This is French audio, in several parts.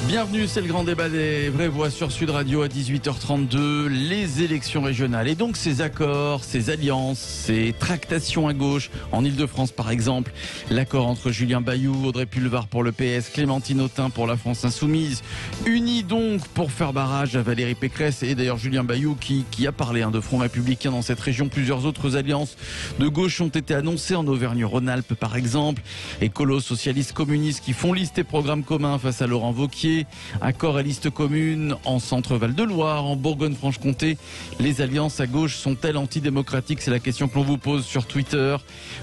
Bienvenue, c'est le grand débat des vraies voix sur Sud Radio à 18h32, les élections régionales. Et donc ces accords, ces alliances, ces tractations à gauche, en Ile-de-France par exemple, l'accord entre Julien Bayou, Audrey Pulvar pour le PS, Clémentine Autain pour la France Insoumise, unis donc pour faire barrage à Valérie Pécresse et d'ailleurs Julien Bayou qui a parlé de Front Républicain dans cette région. Plusieurs autres alliances de gauche ont été annoncées en Auvergne-Rhône-Alpes par exemple. Écolos, socialistes, communistes qui font liste et programme commun face à Laurent Wauquiez. Accord à liste commune en Centre-Val de Loire, en Bourgogne-Franche-Comté. Les alliances à gauche sont-elles antidémocratiques? C'est la question que l'on vous pose sur Twitter.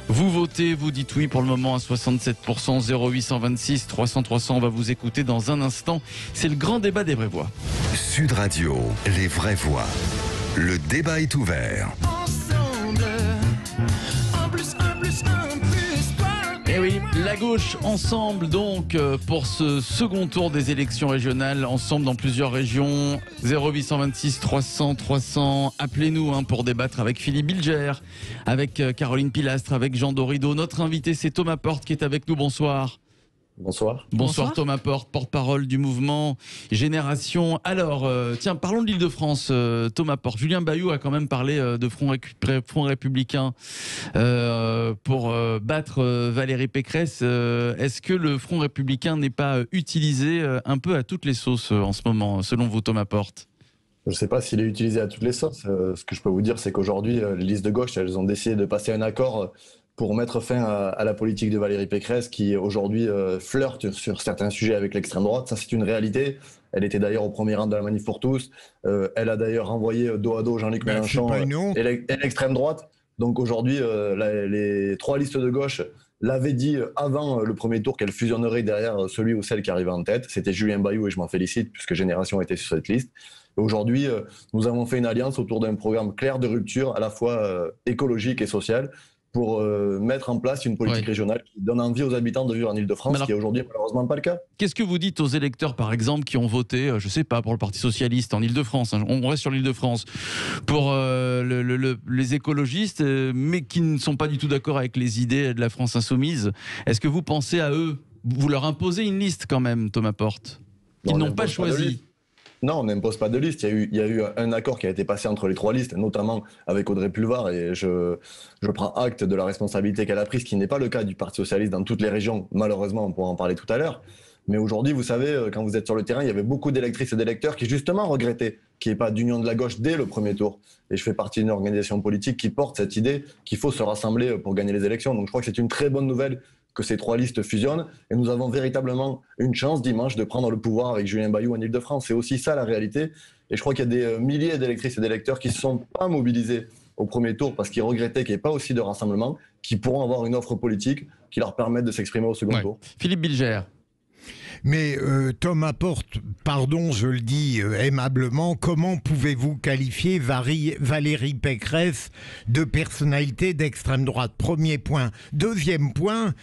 Vous votez, vous dites oui pour le moment à 67%, 0826 300 300. On va vous écouter dans un instant. C'est le grand débat des vraies voix. Sud Radio, les vraies voix. Le débat est ouvert. Et oui, la gauche ensemble donc pour ce second tour des élections régionales, ensemble dans plusieurs régions. 0826 300 300, appelez-nous pour débattre avec Philippe Bilger, avec Caroline Pilastre, avec Jean Dorido. Notre invité c'est Thomas Porte qui est avec nous, bonsoir. Bonsoir. Bonsoir Thomas Porte, porte-parole du mouvement Génération. Alors, tiens, parlons de l'Île-de-France, Thomas Porte. Julien Bayou a quand même parlé de Front Républicain pour battre Valérie Pécresse. Est-ce que le Front Républicain n'est pas utilisé un peu à toutes les sauces en ce moment, selon vous, Thomas Porte ? Je ne sais pas s'il est utilisé à toutes les sauces. Ce que je peux vous dire, c'est qu'aujourd'hui, les listes de gauche, elles ont décidé de passer un accord pour mettre fin à la politique de Valérie Pécresse qui aujourd'hui flirte sur certains sujets avec l'extrême droite. Ça, c'est une réalité. Elle était d'ailleurs au premier rang de la manif pour tous. Elle a d'ailleurs renvoyé dos à dos Jean-Luc Mélenchon et l'extrême droite. Donc aujourd'hui, les trois listes de gauche l'avaient dit avant le premier tour qu'elle fusionnerait derrière celui ou celle qui arrivait en tête. C'était Julien Bayou et je m'en félicite puisque Génération était sur cette liste. Et aujourd'hui, nous avons fait une alliance autour d'un programme clair de rupture à la fois écologique et social pour mettre en place une politique régionale qui donne envie aux habitants de vivre en Ile-de-France, ce qui est aujourd'hui malheureusement pas le cas. Qu'est-ce que vous dites aux électeurs, par exemple, qui ont voté, je sais pas, pour le Parti Socialiste en Ile-de-France, on reste sur l'Ile-de-France, pour les écologistes, mais qui ne sont pas du tout d'accord avec les idées de la France Insoumise? Est-ce que vous pensez à eux? Vous leur imposez une liste quand même, Thomas Porte, qu'ils n'ont pas choisi? Non, on n'impose pas de liste. Il y a eu un accord qui a été passé entre les trois listes, notamment avec Audrey Pulvar, et je prends acte de la responsabilité qu'elle a prise, ce qui n'est pas le cas du Parti Socialiste dans toutes les régions. Malheureusement, on pourra en parler tout à l'heure. Mais aujourd'hui, vous savez, quand vous êtes sur le terrain, il y avait beaucoup d'électrices et d'électeurs qui justement regrettaient qu'il n'y ait pas d'union de la gauche dès le premier tour. Et je fais partie d'une organisation politique qui porte cette idée qu'il faut se rassembler pour gagner les élections. Donc je crois que c'est une très bonne nouvelle que ces trois listes fusionnent, et nous avons véritablement une chance dimanche de prendre le pouvoir avec Julien Bayou en Ile-de-France. C'est aussi ça la réalité, et je crois qu'il y a des milliers d'électrices et d'électeurs qui ne se sont pas mobilisés au premier tour parce qu'ils regrettaient qu'il n'y ait pas aussi de rassemblement, qui pourront avoir une offre politique qui leur permette de s'exprimer au second tour. Philippe Bilger. Mais Thomas Porte, pardon, je le dis aimablement, comment pouvez-vous qualifier Valérie Pécresse de personnalité d'extrême droite? Premier point. Deuxième point,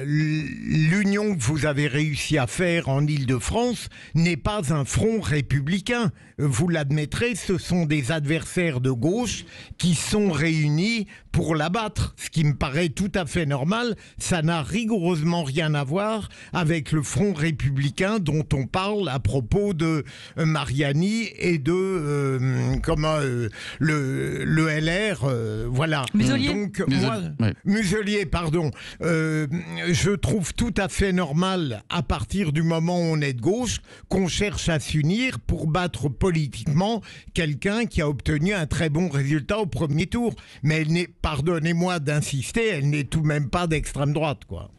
l'union que vous avez réussi à faire en Ile-de-France n'est pas un front républicain. Vous l'admettrez, ce sont des adversaires de gauche qui sont réunis pour l'abattre, ce qui me paraît tout à fait normal. Ça n'a rigoureusement rien à voir avec le Front républicain dont on parle à propos de Mariani et de le LR, voilà. Muselier. Donc Muselier, pardon. Je trouve tout à fait normal, à partir du moment où on est de gauche, qu'on cherche à s'unir pour battre politiquement quelqu'un qui a obtenu un très bon résultat au premier tour. Mais elle n'est, pardonnez-moi d'insister, elle n'est tout de même pas d'extrême droite, quoi.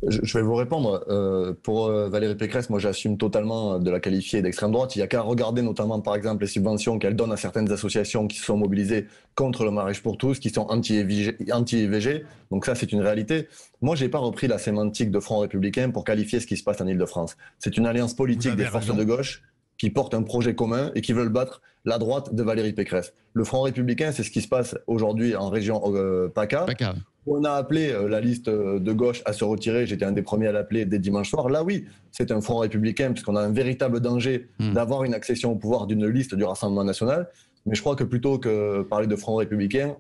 Je vais vous répondre. Pour Valérie Pécresse, moi j'assume totalement de la qualifier d'extrême droite. Il n'y a qu'à regarder notamment par exemple les subventions qu'elle donne à certaines associations qui se sont mobilisées contre le mariage pour tous, qui sont anti-IVG. Donc ça c'est une réalité. Moi j'ai pas repris la sémantique de Front Républicain pour qualifier ce qui se passe en Ile-de-France. C'est une alliance politique des forces de gauche qui portent un projet commun et qui veulent battre la droite de Valérie Pécresse. Le Front Républicain, c'est ce qui se passe aujourd'hui en région PACA. On a appelé la liste de gauche à se retirer. J'étais un des premiers à l'appeler dès dimanche soir. Là, oui, c'est un Front Républicain puisqu'on a un véritable danger d'avoir une accession au pouvoir d'une liste du Rassemblement national. Mais je crois que plutôt que parler de Front Républicain,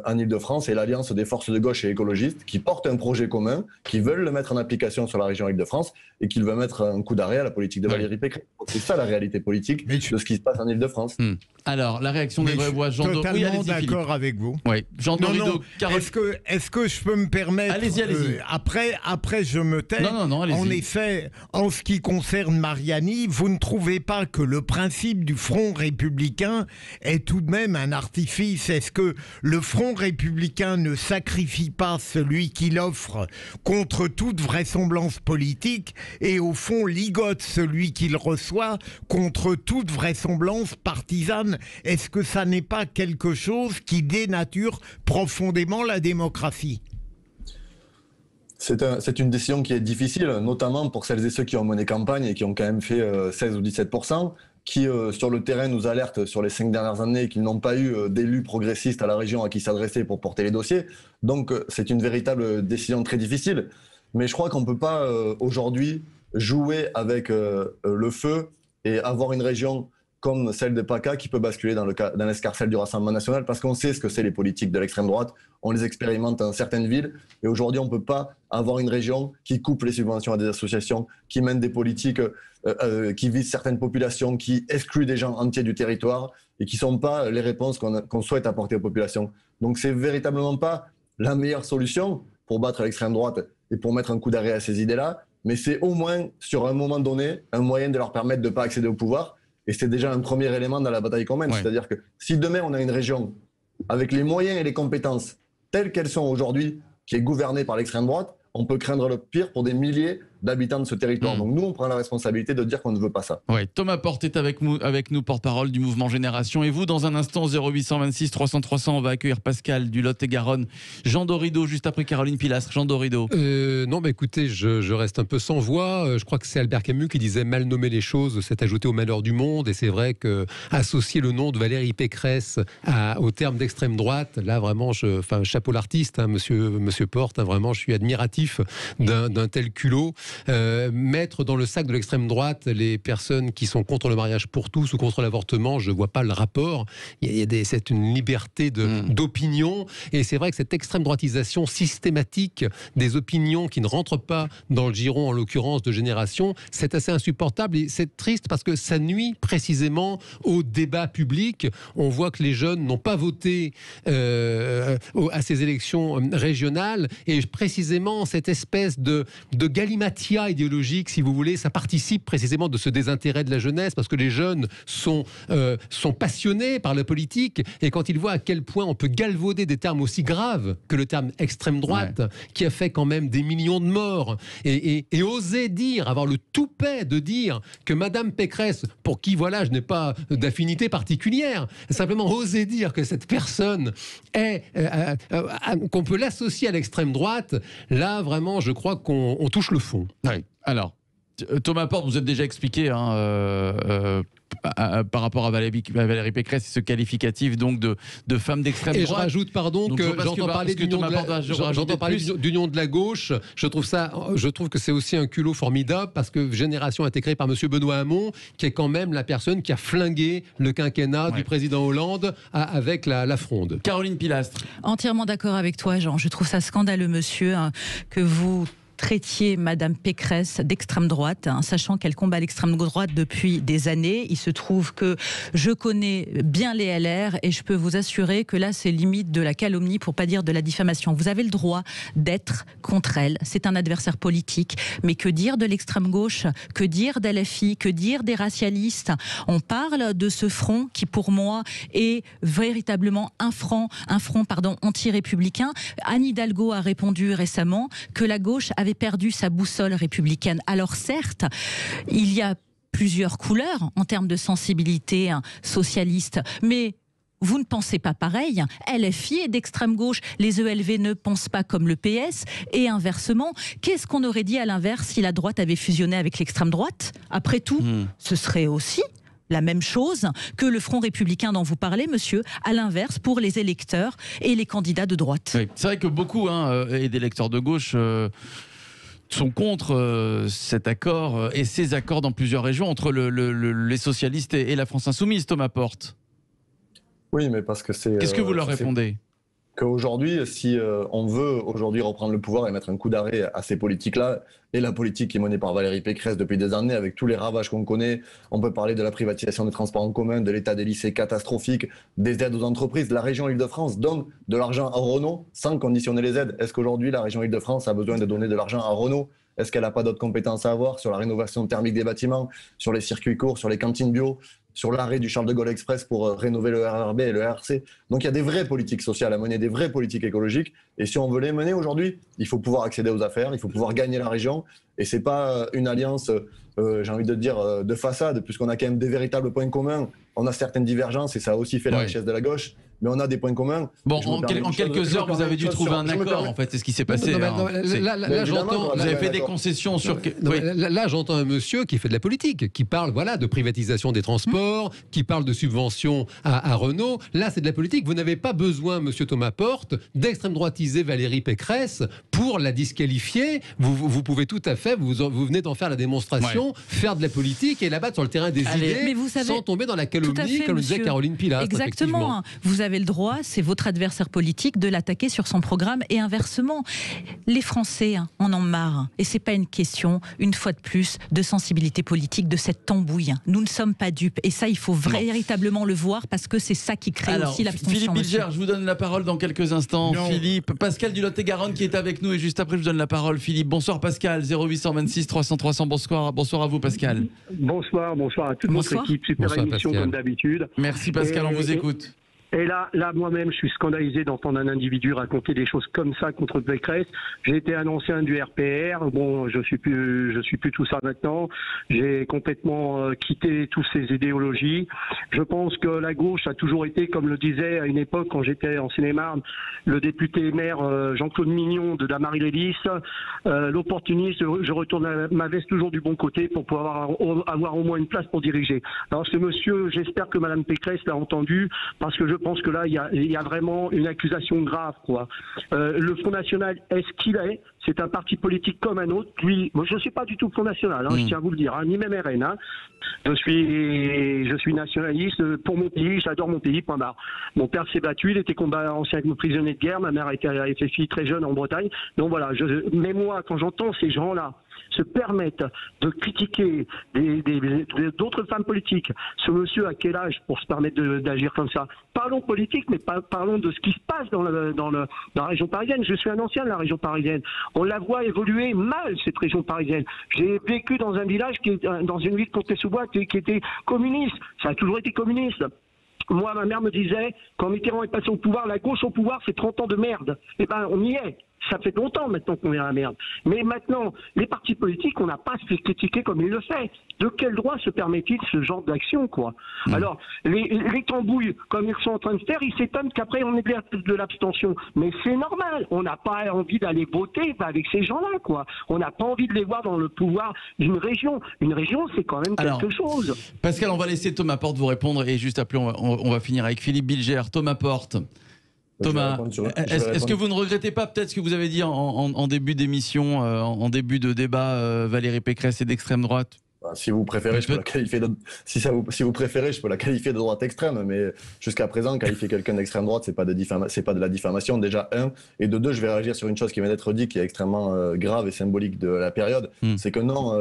en Île-de-France et l'Alliance des forces de gauche et écologistes qui portent un projet commun, qui veulent le mettre en application sur la région Île-de-France et qui veulent mettre un coup d'arrêt à la politique de Valérie Pécresse. C'est ça la réalité politique de ce qui se passe en Île-de-France. Alors, la réaction des vraies voix, Jean Dorido. Totalement d'accord avec vous. Oui, Jean Dorido. Est-ce que je peux me permettre Allez-y. Après, je me tais. Non, allez-y. En effet, en ce qui concerne Mariani, vous ne trouvez pas que le principe du Front républicain est tout de même un artifice? Est-ce que le Front républicain ne sacrifie pas celui qu'il offre contre toute vraisemblance politique et au fond ligote celui qu'il reçoit contre toute vraisemblance partisane? Est-ce que ça n'est pas quelque chose qui dénature profondément la démocratie? C'est une décision qui est difficile, notamment pour celles et ceux qui ont mené campagne et qui ont quand même fait 16 ou 17%, qui sur le terrain nous alertent sur les 5 dernières années qu'ils n'ont pas eu d'élus progressistes à la région à qui s'adresser pour porter les dossiers. Donc c'est une véritable décision très difficile. Mais je crois qu'on ne peut pas aujourd'hui jouer avec le feu et avoir une région comme celle de PACA qui peut basculer dans l'escarcelle du Rassemblement national, parce qu'on sait ce que c'est les politiques de l'extrême droite, on les expérimente dans certaines villes, et aujourd'hui on ne peut pas avoir une région qui coupe les subventions à des associations, qui mène des politiques qui visent certaines populations, qui excluent des gens entiers du territoire, et qui ne sont pas les réponses qu'on souhaite apporter aux populations. Donc c'est véritablement pas la meilleure solution pour battre l'extrême droite et pour mettre un coup d'arrêt à ces idées-là, mais c'est au moins, sur un moment donné, un moyen de leur permettre de ne pas accéder au pouvoir. Et c'est déjà un premier élément dans la bataille qu'on mène. Ouais. C'est-à-dire que si demain on a une région avec les moyens et les compétences telles qu'elles sont aujourd'hui, qui est gouvernée par l'extrême droite, on peut craindre le pire pour des milliers d'habitants de ce territoire. Donc nous, on prend la responsabilité de dire qu'on ne veut pas ça. Ouais. Thomas Porte est avec nous, porte-parole du mouvement Génération. Et vous, dans un instant, 0826 300 300, on va accueillir Pascal du Lot-et-Garonne. Jean Dorido, juste après Caroline Pilastre. Jean Dorido. Non, mais écoutez, je reste un peu sans voix. Je crois que c'est Albert Camus qui disait « mal nommer les choses, c'est ajouter au malheur du monde ». Et c'est vrai qu'associer le nom de Valérie Pécresse au terme d'extrême droite, là vraiment, chapeau l'artiste, hein, monsieur Porte, hein, vraiment, je suis admiratif d'un tel culot. Mettre dans le sac de l'extrême droite les personnes qui sont contre le mariage pour tous ou contre l'avortement, je ne vois pas le rapport. C'est une liberté d'opinion, et c'est vrai que cette extrême droitisation systématique des opinions qui ne rentrent pas dans le giron, en l'occurrence de Génération, c'est assez insupportable, et c'est triste parce que ça nuit précisément au débat public. On voit que les jeunes n'ont pas voté à ces élections régionales, et précisément cette espèce de galimatie idéologique, si vous voulez, ça participe précisément de ce désintérêt de la jeunesse, parce que les jeunes sont passionnés par la politique, et quand ils voient à quel point on peut galvauder des termes aussi graves que le terme extrême droite, qui a fait quand même des millions de morts, et oser dire, avoir le toupet de dire que Madame Pécresse, pour qui voilà, je n'ai pas d'affinité particulière, simplement oser dire que cette personne est qu'on peut l'associer à l'extrême droite, là vraiment je crois qu'on touche le fond. Oui. Alors, Thomas Porte, vous êtes déjà expliqué par rapport à Valérie Pécresse, ce qualificatif donc de femme d'extrême droite. Et je rajoute, pardon, donc, que j'entends parler d'union de la gauche. Je trouve que c'est aussi un culot formidable, parce que Génération a été créée par monsieur Benoît Hamon, qui est quand même la personne qui a flingué le quinquennat du président Hollande avec la fronde. Caroline Pilastre. Entièrement d'accord avec toi, Jean. Je trouve ça scandaleux, monsieur, que vous traitiez Madame Pécresse d'extrême droite, sachant qu'elle combat l'extrême droite depuis des années. Il se trouve que je connais bien les LR, et je peux vous assurer que là, c'est limite de la calomnie, pour pas dire de la diffamation. Vous avez le droit d'être contre elle. C'est un adversaire politique. Mais que dire de l'extrême gauche? Que dire d'LFI? Que dire des racialistes? On parle de ce front qui, pour moi, est véritablement un front anti-républicain. Anne Hidalgo a répondu récemment que la gauche avait perdu sa boussole républicaine. Alors certes, il y a plusieurs couleurs en termes de sensibilité socialiste, mais vous ne pensez pas pareil. LFI est d'extrême gauche, les ELV ne pensent pas comme le PS, et inversement. Qu'est-ce qu'on aurait dit à l'inverse si la droite avait fusionné avec l'extrême droite? Après tout, ce serait aussi la même chose que le Front républicain dont vous parlez, monsieur, à l'inverse, pour les électeurs et les candidats de droite. Oui. C'est vrai que beaucoup et des électeurs de gauche sont contre cet accord et ces accords dans plusieurs régions entre les socialistes et la France insoumise, Thomas Porte. Oui, mais parce que c'est... Qu'est-ce que vous leur répondez? qu'aujourd'hui, si on veut aujourd'hui reprendre le pouvoir et mettre un coup d'arrêt à ces politiques-là, et la politique qui est menée par Valérie Pécresse depuis des années, avec tous les ravages qu'on connaît, on peut parler de la privatisation des transports en commun, de l'état des lycées catastrophique, des aides aux entreprises. La région Île-de-France donne de l'argent à Renault sans conditionner les aides. Est-ce qu'aujourd'hui, la région Île-de-France a besoin de donner de l'argent à Renault? Est-ce qu'elle n'a pas d'autres compétences à avoir sur la rénovation thermique des bâtiments, sur les circuits courts, sur les cantines bio, sur l'arrêt du Charles de Gaulle Express pour rénover le RERB et le RRC? Donc il y a des vraies politiques sociales à mener, des vraies politiques écologiques. Et si on veut les mener aujourd'hui, il faut pouvoir accéder aux affaires, il faut pouvoir gagner la région. Et c'est pas une alliance, j'ai envie de dire, de façade, puisqu'on a quand même des véritables points communs. On a certaines divergences et ça a aussi fait la richesse de la gauche. Mais on a des points communs. Bon, en quelques heures, vous avez dû trouver un accord, en fait, c'est ce qui s'est passé. Là, j'entends. Vous avez fait des concessions sur. Là, j'entends un monsieur qui fait de la politique, qui parle, voilà, de privatisation des transports, qui parle de subventions à Renault. Là, c'est de la politique. Vous n'avez pas besoin, monsieur Thomas Porte, d'extrême droitiser Valérie Pécresse pour la disqualifier. Vous pouvez tout à fait, vous venez d'en faire la démonstration, faire de la politique et la battre sur le terrain des idées, mais vous savez, sans tomber dans la calomnie, comme le disait Caroline Pilastre. Exactement. Vous avez le droit, c'est votre adversaire politique, de l'attaquer sur son programme et inversement. Les Français en ont marre. Et c'est pas une question, une fois de plus, de sensibilité politique, de cette tambouille. Nous ne sommes pas dupes. Et ça, il faut véritablement le voir parce que c'est ça qui crée aussi l'abstention. Philippe Bilger, je vous donne la parole dans quelques instants. Philippe, Pascal du Lot-et-Garonne qui est avec nous et juste après, je vous donne la parole. Philippe, bonsoir Pascal, 0826 300 300. Bonsoir à vous Pascal. Bonsoir à toute notre équipe. Super émission comme d'habitude. Merci Pascal, on vous écoute. Et là, moi-même, je suis scandalisé d'entendre un individu raconter des choses comme ça contre Pécresse. J'ai été un ancien du RPR. Bon, je suis plus tout ça maintenant. J'ai complètement quitté toutes ces idéologies. Je pense que la gauche a toujours été, comme le disait à une époque quand j'étais en Seine-et-Marne, le député maire Jean-Claude Mignon de Damary-Lélis, l'opportuniste. Je retourne ma veste toujours du bon côté pour pouvoir avoir au moins une place pour diriger. Alors ce monsieur, j'espère que Madame Pécresse l'a entendu parce que je pense que là, il y a vraiment une accusation grave, quoi. Le Front National, est-ce qu'il est? C'est un parti politique comme un autre. Lui, moi, je ne suis pas du tout Front National, je tiens à vous le dire, ni même RN. Je suis nationaliste pour mon pays, j'adore mon pays, point barre. Mon père s'est battu, il était ancien prisonnier de guerre, ma mère était FFI très jeune en Bretagne. Donc voilà, mais moi, quand j'entends ces gens-là se permettent de critiquer d'autres femmes politiques, ce monsieur à quel âge pour se permettre d'agir comme ça? Parlons politique, mais parlons de ce qui se passe dans la région parisienne. Je suis un ancien de la région parisienne. On la voit évoluer mal, cette région parisienne. J'ai vécu dans un village, dans une ville de Comté-sous-Bois qui était communiste. Ça a toujours été communiste. Moi, ma mère me disait, quand Mitterrand est passé au pouvoir, la gauche au pouvoir, c'est 30 ans de merde. Eh ben, on y est. Ça fait longtemps maintenant qu'on est à la merde. Mais maintenant, les partis politiques, on n'a pas à se critiquer comme il le fait. De quel droit se permet-il ce genre d'action, quoi? Alors, les tambouilles, comme ils sont en train de faire, ils s'étonnent qu'après on ait de l'abstention. Mais c'est normal. On n'a pas envie d'aller voter avec ces gens-là, quoi. On n'a pas envie de les voir dans le pouvoir d'une région. Une région, c'est quand même quelque chose. Pascal, on va laisser Thomas Porte vous répondre et juste après, on va finir avec Philippe Bilger. Thomas Porte. Thomas, est-ce que vous ne regrettez pas peut-être ce que vous avez dit en début d'émission, en début de débat, Valérie Pécresse est d'extrême droite? Si vous préférez, je peux la qualifier si vous préférez, je peux la qualifier de droite extrême, mais jusqu'à présent, qualifier quelqu'un d'extrême droite, c'est pas de la diffamation, déjà, et de deux, je vais réagir sur une chose qui vient d'être dit, qui est extrêmement grave et symbolique de la période, c'est que non,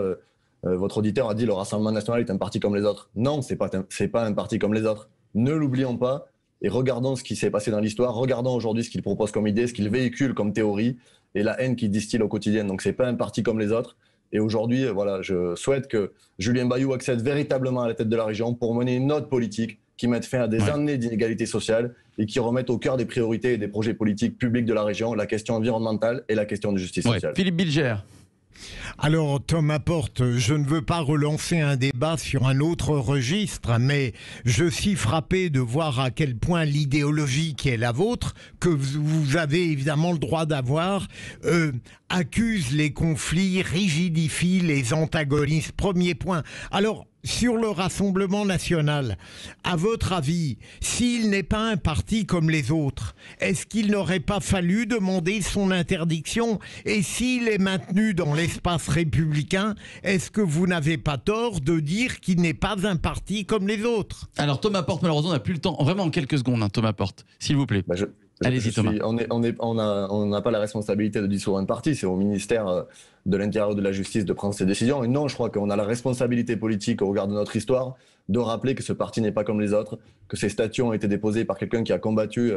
votre auditeur a dit le Rassemblement National est un parti comme les autres. Non, c'est pas un parti comme les autres. Ne l'oublions pas. Et regardons ce qui s'est passé dans l'histoire, regardons aujourd'hui ce qu'il propose comme idée, ce qu'il véhicule comme théorie, et la haine qu'il distille au quotidien. Donc c'est pas un parti comme les autres. Et aujourd'hui, voilà, je souhaite que Julien Bayou accède véritablement à la tête de la région pour mener une autre politique qui mette fin à des années d'inégalités sociales et qui remette au cœur des priorités et des projets politiques publics de la région la question environnementale et la question de justice sociale. Philippe Bilger. Alors, Thomas Porte, je ne veux pas relancer un débat sur un autre registre, mais je suis frappé de voir à quel point l'idéologie qui est la vôtre, que vous avez évidemment le droit d'avoir, accuse les conflits, rigidifie les antagonismes. Premier point. Alors, sur le Rassemblement national, à votre avis, s'il n'est pas un parti comme les autres, est-ce qu'il n'aurait pas fallu demander son interdiction? Et s'il est maintenu dans l'espace républicain, est-ce que vous n'avez pas tort de dire qu'il n'est pas un parti comme les autres? Alors Thomas Porte, malheureusement, on n'a plus le temps. Vraiment en quelques secondes, Thomas Porte, s'il vous plaît. Allez-y, Thomas. On n'a pas la responsabilité de dissoudre un parti, c'est au ministère de l'Intérieur et de la Justice de prendre ses décisions. Et non, je crois qu'on a la responsabilité politique au regard de notre histoire de rappeler que ce parti n'est pas comme les autres, que ces statuts ont été déposés par quelqu'un qui a combattu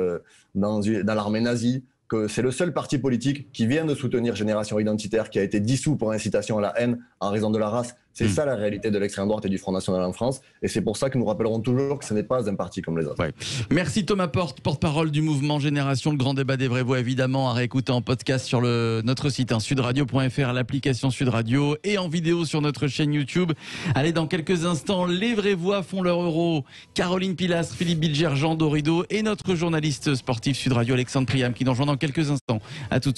dans l'armée nazie, que c'est le seul parti politique qui vient de soutenir Génération Identitaire, qui a été dissous pour incitation à la haine en raison de la race. C'est ça la réalité de l'extrême droite et du Front National en France. Et c'est pour ça que nous rappellerons toujours que ce n'est pas un parti comme les autres. Ouais. Merci Thomas Porte, porte-parole du mouvement Génération. Le grand débat des vraies voix, évidemment, à réécouter en podcast sur notre site sudradio.fr, l'application Sud Radio et en vidéo sur notre chaîne YouTube. Allez, dans quelques instants, les vraies voix font leur euro. Caroline Pilastre, Philippe Bilger, Jean Dorido et notre journaliste sportif Sud Radio, Alexandre Priam, qui nous rejoint dans quelques instants. À tout de suite.